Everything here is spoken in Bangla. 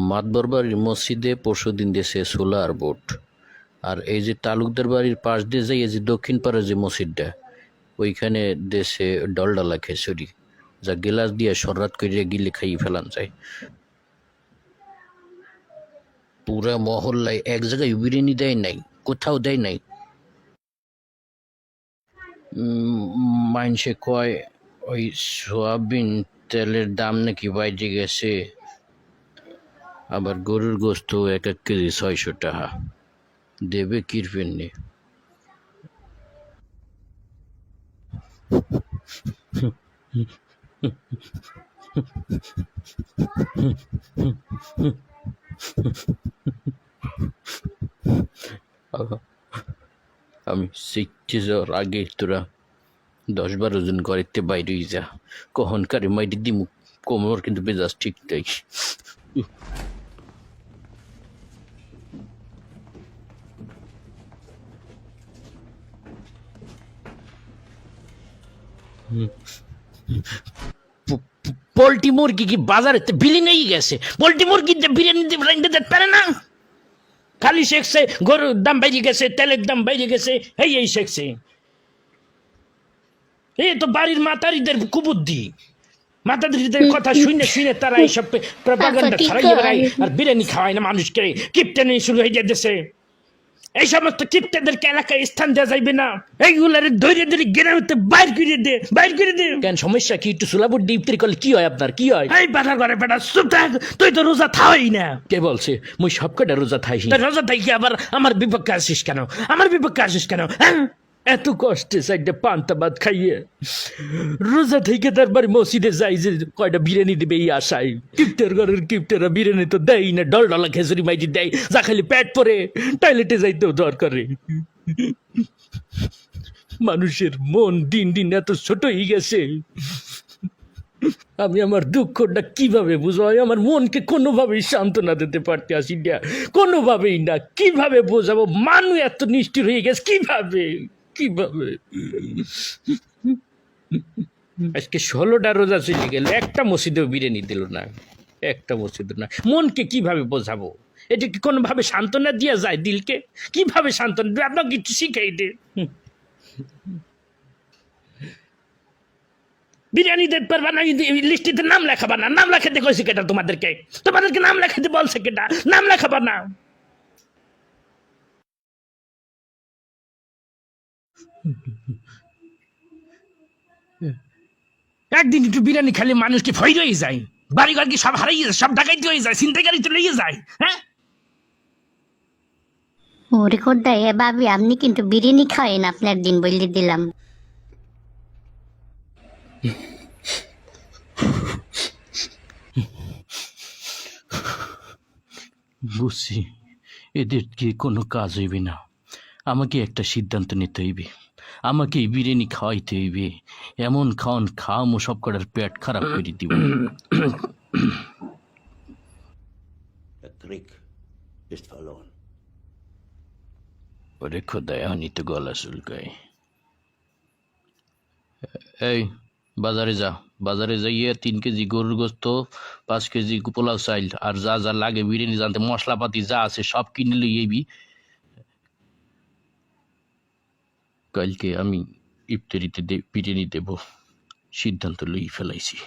মাতবর বাড়ির মসজিদে পরশুদিন দেশে সোলার বোট। আর এই যে তালুকদার বাড়ির পাশ দিয়ে যাই, এই যে দক্ষিণ পাড়ে যে মসজিদটা, ওইখানে দেশে ডলডালা খেসুরি, যা গিলাস দিয়ে সরাত করে গিলে খাইয়ে ফেলান যায়। পুরা মহল্লায় এক জায়গায় বিরিয়ানি দেয় নাই, কোথাও দেয় নাই। মাইনসে কয় ওই সোয়াবিন তেলের দাম নাকি বাইরে গেছে, আবার গরুর গোস্ত এক এক কেজি 600 টাকা। দেবে কিরপেন নি। আমি শিখতে যাওয়ার আগে তোরা 10-12 জন ঘরেতে বাইরে যা, কখনকারে মাইটি দিমু, কোমর কিন্তু বেজাজ ঠিক তাই। পোল্ট্রি মুরগি কি বাজারে বিলি নেই গেছে? পোল্ট্রি মুরগি বিরিয়ানি দিতে পারে না, খালি শেখছে গরুর দাম বেড়ে গেছে, তেলের দাম বেড়ে গেছে, এই শেখছে। এই তো বাড়ির মাতারিদের কুবুদ্ধি, মাতারিদের কথা শুনে শুনে তারা এইসব প্রপাগান্ডা ছড়াইয়ে বেড়ায়, আর বিরিয়ানি খাওয়ায় না মানুষকে। কিপটেনি শুরু হয়ে যাচ্ছে, এই সমস্ত কিপ্টেদেরকে এলাকায় স্থান দেওয়া যাইবে না, এইগুলার ধৈর্য ধরে গ্রামেতে বাইর করে দে, বাইর করে দে। কেন সমস্যা কি? একটু সুলাবুর ডিপ্তি করলে কি হয় আপনার? কি হয়? এই বেটা করে বেটা চুপ থাক, তুই তো রোজা থাই না। কে বলছে মুই সব কটা রোজা থাই? রোজা থাই কি আবার আমার বিপক্ষে আসিস কেন? আমার বিপক্ষে আসিস কেন? হ্যাঁ, এত কষ্টে সাইডে পান্তা ভাত খাইয়ে রোজা থেকে তারপর মসজিদে যাই যে কয়টা বিরিয়ানি দিবে এই আশায়। কিপ্টের ঘরের কিপ্টেরা বিরিয়ানি তো দেয় না, ডলডলা খেজুরি মাইটি দেয়, যা খালি পেট পরে টয়লেটে যাইতেও দরকারে। মানুষের মন দিন দিন এত ছোট হয়ে গেছে, আমি আমার দুঃখটা কিভাবে বুঝাই? আমার মনকে কোনোভাবেই সান্ত্বনা দিতে পারতে আসি না, কোনোভাবেই না। কিভাবে বোঝাবো? মানুষ এত নিষ্ঠুর হয়ে গেছে, কিভাবে কিভাবে? আজকে 16টা রোজা চলে গেল, একটা মসজিদেও বিরিয়ানি দিল না, একটা মসজিদ না। মনকে কিভাবে বোঝাবো? এটা কি কোনোভাবে সান্ত্বনা দিয়া যায় দিলকে? কিভাবে সান্ত্বনা দেবে? আপনাকে কিছু শিখাই দে। বিরিয়ানি দিতে পারবা না, লিস্টিতে নাম লেখাবা না। নাম লেখাতে কইছে কেটা তোমাদেরকে? তোমাদেরকে নাম লেখাতে বলছে কেটা? নাম লেখাবা না। একদিন একটু বিরিয়ানি খালি মানুষ কি ভয় রয়ে যায়? বাড়িঘর কি সব হারাই যায়? সব ডাকাইতে হয়ে যায়? ছিনতাইকারী চলে যায়? হ্যাঁ, ওরে খোদ্দাই, ভাবি আপনি কিন্তু বিরিয়ানি খাওয়েন, আপনার দিন বলে দিলাম। বুঝছি, এদের কি কোনো কাজ হইবে না। আমাকে একটা সিদ্ধান্ত নিতে হইবে, আমাকে বিরিয়ানি খাওয়াইতে হইবে। এমন খাওয়ান খাওয়ামো সব কটার পেট খারাপ করে দিব। Der Krieg ist verloren. ওরে খোদায়, এখনই তো গলা চুলকায়। এই বাজারে যা, বাজারে যাইয়ে 3 কেজি গরুর গোস্ত, 5 কেজি পোলাও চাইল, আর যা যা লাগে বিরিয়ানি জানতে মশলাপাতি যা আছে সব কিনে লইবি। কালকে আমি ইফতারিতে বিরিয়ানি দেব, সিদ্ধান্ত লই ফেলাইছি।